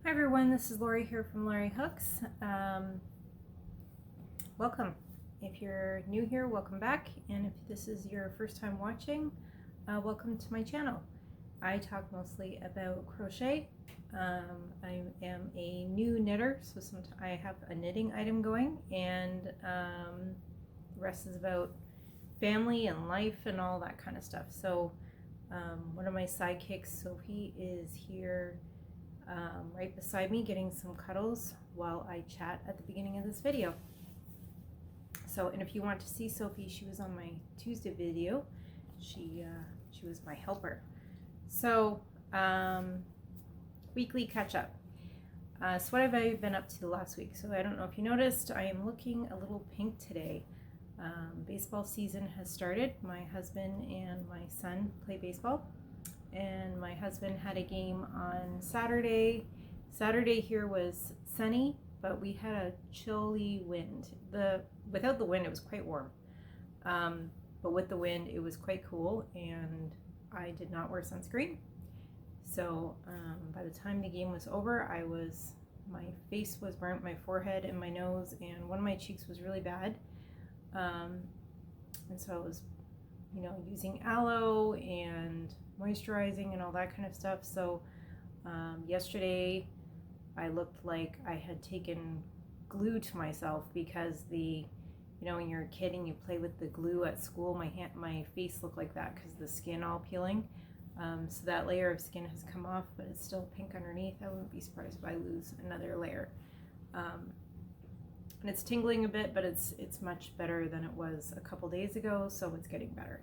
Hi everyone, this is Lori here from Lori Hooks. Welcome. If you're new here, welcome back. And if this is your first time watching, welcome to my channel. I talk mostly about crochet. I am a new knitter, so sometimes I have a knitting item going, and the rest is about family and life and all that kind of stuff. So one of my sidekicks, Sophie, is here right beside me getting some cuddles while I chat at the beginning of this video. So, and if you want to see Sophie, she was on my Tuesday video. She was my helper. So, weekly catch-up. So what have I been up to last week? So I don't know if you noticed, I am looking a little pink today. Baseball season has started. My husband and my son play baseball. And my husband had a game on Saturday. Saturday here was sunny, but we had a chilly wind. Without the wind, it was quite warm. But with the wind, it was quite cool, and I did not wear sunscreen. So by the time the game was over, my face was burnt, my forehead and my nose, and one of my cheeks was really bad. And so I was, using aloe and moisturizing and all that kind of stuff. So yesterday I looked like I had taken glue to myself because when you're a kid and you play with the glue at school, my face looked like that because the skin all peeling. So that layer of skin has come off, but it's still pink underneath. I wouldn't be surprised if I lose another layer. And it's tingling a bit, but it's much better than it was a couple days ago, so it's getting better.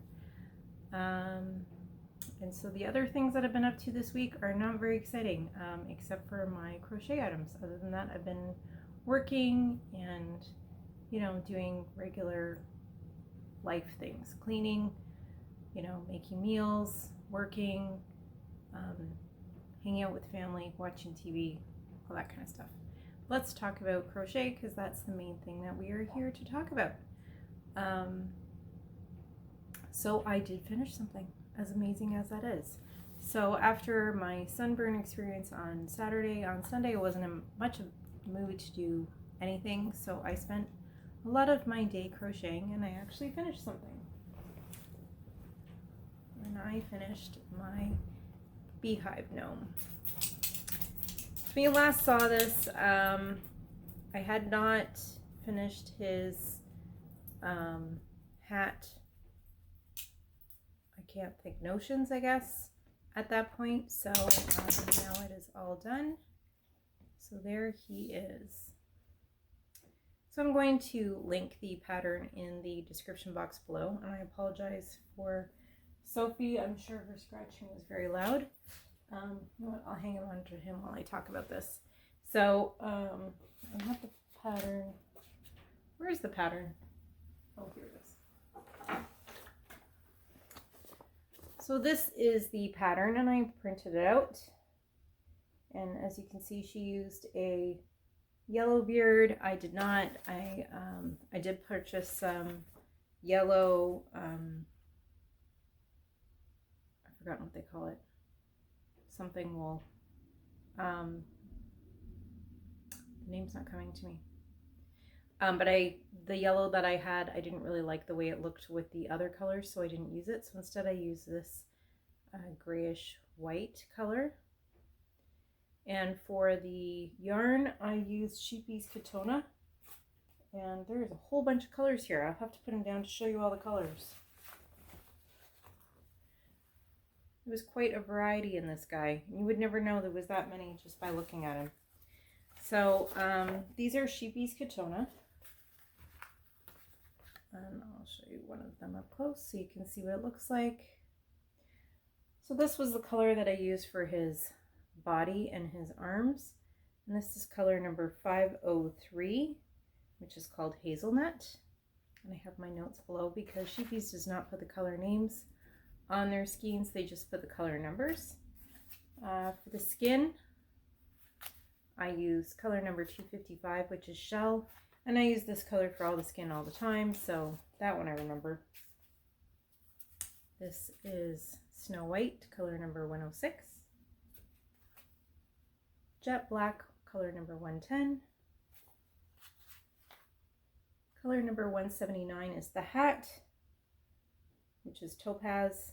And so the other things that I've been up to this week are not very exciting, except for my crochet items. Other than that, I've been working and, doing regular life things, cleaning, making meals, working, hanging out with family, watching TV, all that kind of stuff. Let's talk about crochet because that's the main thing that we are here to talk about. So I did finish something, as amazing as that is. So after my sunburn experience on Saturday, on Sunday I wasn't in much of a mood to do anything, so I spent a lot of my day crocheting, and I actually finished something. And I finished my Beehive Gnome. When you last saw this, I had not finished his hat, I can't think, notions, I guess, at that point. So now it is all done. So there he is. So I'm going to link the pattern in the description box below, and I apologize for Sophie. I'm sure her scratching was very loud. You know what? I'll hang on to him while I talk about this. So I have the pattern. Where's the pattern? Oh, here it is. So this is the pattern, and I printed it out. And as you can see, she used a yellow beard. I did not. I did purchase some yellow, I've forgotten what they call it. Something wool. The name's not coming to me. But the yellow that I had, I didn't really like the way it looked with the other colors, so I didn't use it. So instead I used this grayish white color. And for the yarn, I used Sheepy's Katona. And there's a whole bunch of colors here. I'll have to put them down to show you all the colors. There was quite a variety in this guy. You would never know there was that many just by looking at him. So these are Sheepy's Katona. And I'll show you one of them up close so you can see what it looks like. So this was the color that I used for his body and his arms. And this is color number 503, which is called Hazelnut. And I have my notes below because Sheepy's does not put the color names on their skeins, they just put the color numbers. For the skin, I use color number 255, which is Shell, and I use this color for all the skin all the time, so that one I remember. This is Snow White, color number 106. jet black, color number 110. Color number 179 is the hat, which is topaz.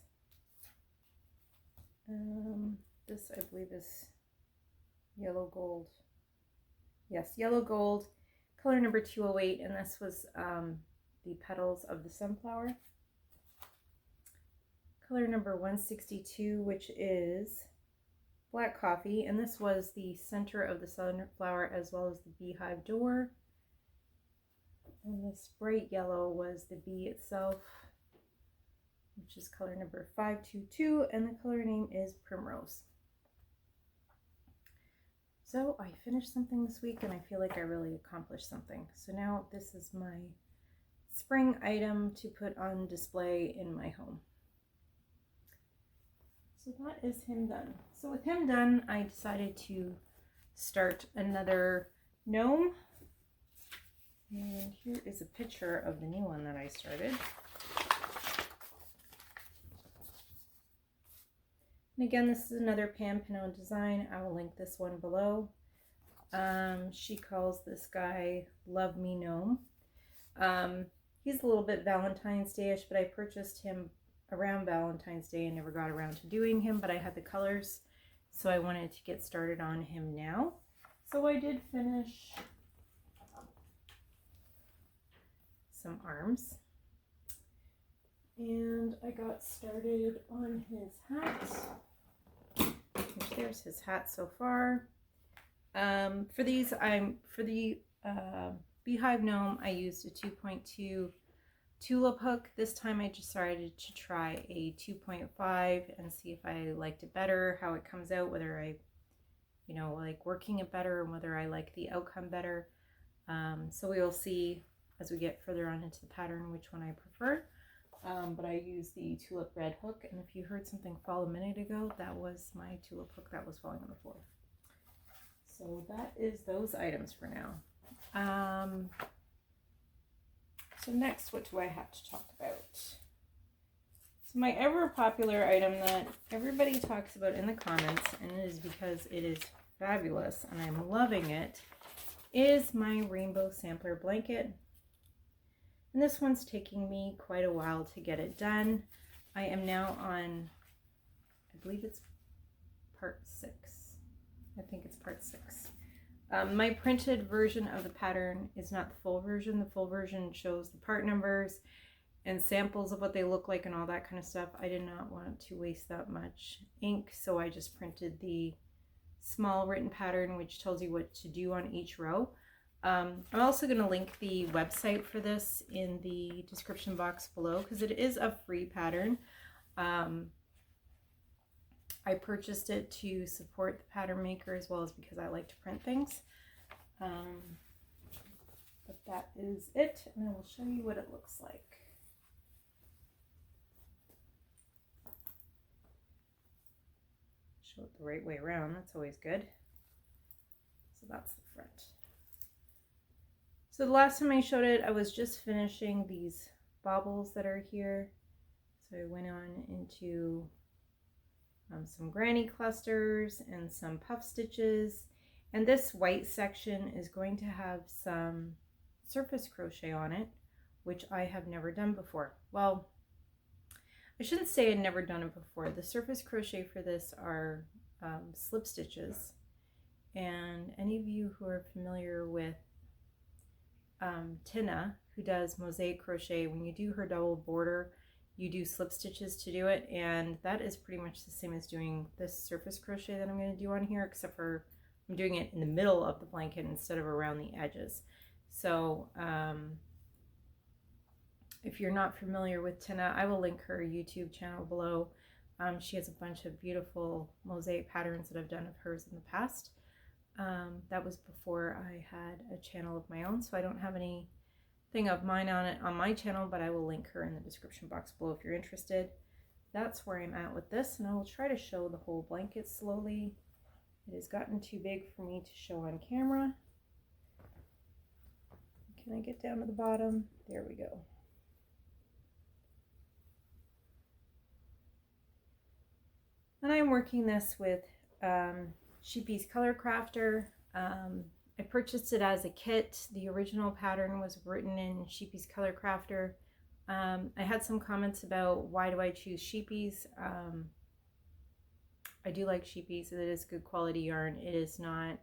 This I believe is yellow gold. Yes, yellow gold. Color number 208, and this was the petals of the sunflower. Color number 162, which is black coffee, and this was the center of the sunflower as well as the beehive door. And this bright yellow was the bee itself, which is color number 522, and the color name is Primrose. So I finished something this week and I feel like I really accomplished something. So now this is my spring item to put on display in my home. So that is him done. So with him done, I decided to start another gnome. And here is a picture of the new one that I started. And again, this is another Pam Pinot design. I will link this one below. She calls this guy Love Me Gnome. He's a little bit Valentine's Day-ish, but I purchased him around Valentine's Day and never got around to doing him, but I had the colors, so I wanted to get started on him now. So I did finish some arms, and I got started on his hat, which there's his hat so far. For these, for the Beehive Gnome, I used a 2.2 tulip hook. This time I decided to try a 2.5 and see if I liked it better, how it comes out, whether I, like working it better, and whether I like the outcome better. So we will see as we get further on into the pattern which one I prefer. But I used the tulip red hook, and if you heard something fall a minute ago, that was my tulip hook that was falling on the floor. So that is those items for now. So next, what do I have to talk about? So my ever popular item that everybody talks about in the comments, and it is because it is fabulous and I'm loving it, is my rainbow sampler blanket. And this one's taking me quite a while to get it done. I am now on, I believe it's part 6. I think it's part 6. My printed version of the pattern is not the full version. The full version shows the part numbers and samples of what they look like and all that kind of stuff. I did not want to waste that much ink, so I just printed the small written pattern, which tells you what to do on each row. I'm also going to link the website for this in the description box below, because it is a free pattern. I purchased it to support the pattern maker as well as because I like to print things. But that is it, and I will show you what it looks like. Show it the right way around, that's always good. So that's the front. So the last time I showed it, I was just finishing these baubles that are here. So I went on into some granny clusters and some puff stitches, and this white section is going to have some surface crochet on it, which I have never done before. Well, I shouldn't say I'd never done it before. The surface crochet for this are slip stitches, and any of you who are familiar with Tinna, who does mosaic crochet, when you do her double border, you do slip stitches to do it, and that is pretty much the same as doing this surface crochet that I'm going to do on here, except for I'm doing it in the middle of the blanket instead of around the edges. So if you're not familiar with Tinna, I will link her YouTube channel below. She has a bunch of beautiful mosaic patterns that I've done of hers in the past. That was before I had a channel of my own, so I don't have anything of mine on it on my channel, but I will link her in the description box below if you're interested. That's where I'm at with this, and I will try to show the whole blanket slowly. It has gotten too big for me to show on camera. Can I get down to the bottom? There we go. And I'm working this with Sheepy's Color Crafter. I purchased it as a kit. The original pattern was written in Sheepy's Color Crafter. I had some comments about why do I choose Sheepy's. I do like Sheepy's. It is good quality yarn. It is not, I'm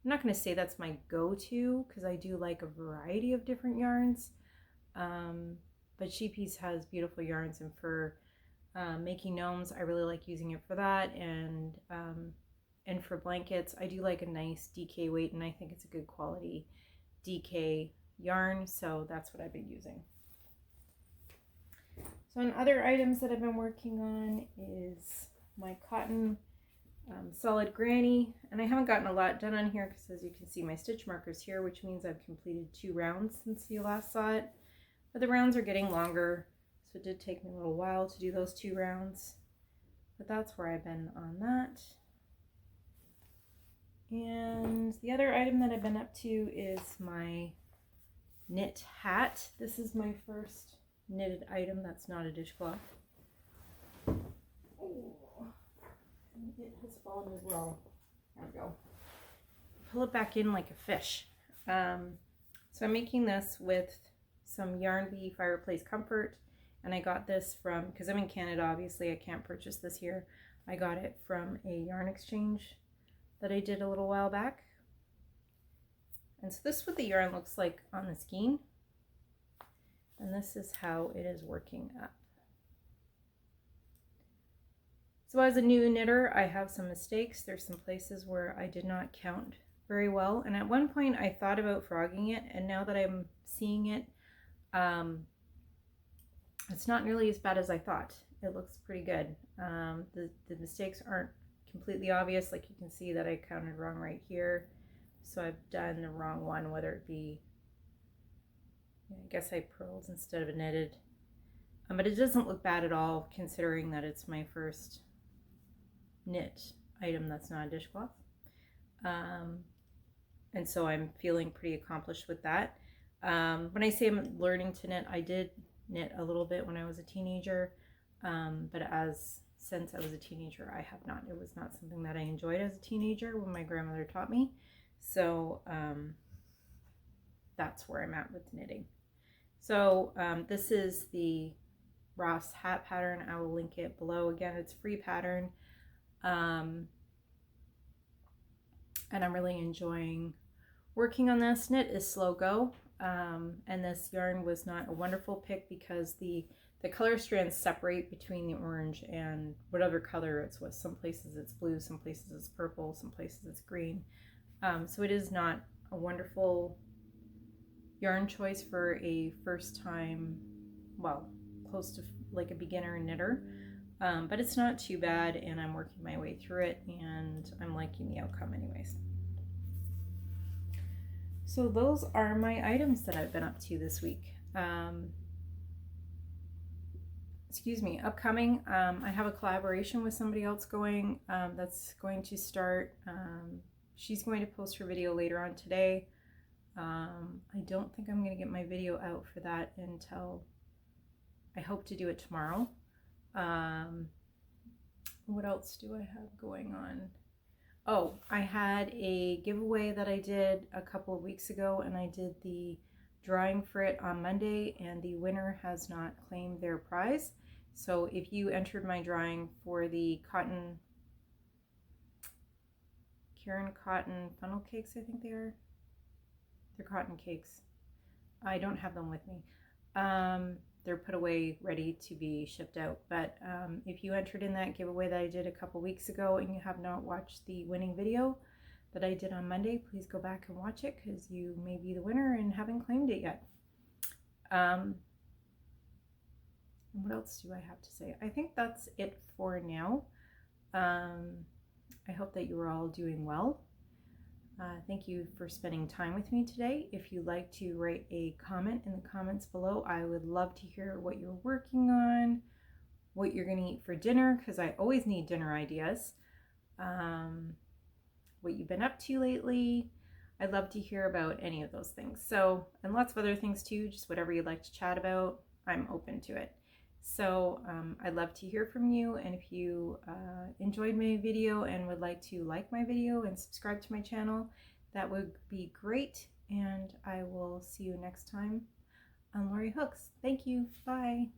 not going to say that's my go-to because I do like a variety of different yarns. But Sheepy's has beautiful yarns, and for making gnomes, I really like using it for that. And for blankets, I do like a nice DK weight, and I think it's a good quality DK yarn, so that's what I've been using. So on other items that I've been working on is my cotton solid granny, and I haven't gotten a lot done on here because, as you can see, my stitch marker's here, which means I've completed 2 rounds since you last saw it. But the rounds are getting longer, so it did take me a little while to do those 2 rounds. But that's where I've been on that. And the other item that I've been up to is my knit hat. This is my first knitted item that's not a dishcloth. Oh, it has fallen as well. There we go. Pull it back in like a fish. So I'm making this with some Yarn Bee Fireplace Comfort, and I got this from, because I'm in Canada, obviously I can't purchase this here. I got it from a yarn exchange that I did a little while back. And so this is what the yarn looks like on the skein, and this is how it is working up. So as a new knitter, I have some mistakes. There's some places where I did not count very well, and at one point I thought about frogging it, and now that I'm seeing it, it's not nearly as bad as I thought. It looks pretty good. The mistakes aren't completely obvious. Like you can see that I counted wrong right here, so I've done the wrong one, whether it be, I guess I purled instead of knitted, but it doesn't look bad at all considering that it's my first knit item that's not a dishcloth, and so I'm feeling pretty accomplished with that. When I say I'm learning to knit, I did knit a little bit when I was a teenager, but since I was a teenager, I have not. It was not something that I enjoyed as a teenager when my grandmother taught me. So that's where I'm at with knitting. So this is the Ross hat pattern. I will link it below. Again, it's a free pattern. And I'm really enjoying working on this. Knit is slow go. And this yarn was not a wonderful pick because the color strands separate between the orange and whatever color it's with. Some places it's blue, some places it's purple, some places it's green. So it is not a wonderful yarn choice for a first time, well, close to like a beginner knitter. But it's not too bad, and I'm working my way through it, and I'm liking the outcome anyways. So those are my items that I've been up to this week. Excuse me, upcoming, I have a collaboration with somebody else going, that's going to start. She's going to post her video later on today. I don't think I'm going to get my video out for that until, I hope to do it tomorrow. What else do I have going on? Oh, I had a giveaway that I did a couple of weeks ago, and I did the drawing for it on Monday, and the winner has not claimed their prize. So if you entered my drawing for the Karen Cotton funnel cakes, I think they are. They're cotton cakes. I don't have them with me. They're put away ready to be shipped out. But if you entered in that giveaway that I did a couple weeks ago and you have not watched the winning video that I did on Monday, please go back and watch it because you may be the winner and haven't claimed it yet. What else do I have to say? I think that's it for now. I hope that you are all doing well. Thank you for spending time with me today. If you'd like to write a comment in the comments below, I would love to hear what you're working on, what you're going to eat for dinner, because I always need dinner ideas, what you've been up to lately. I'd love to hear about any of those things. So, and lots of other things too, just whatever you'd like to chat about, I'm open to it. So I'd love to hear from you, and if you enjoyed my video and would like to like my video and subscribe to my channel, that would be great. And I will see you next time on Lori Hooks. Thank you. Bye.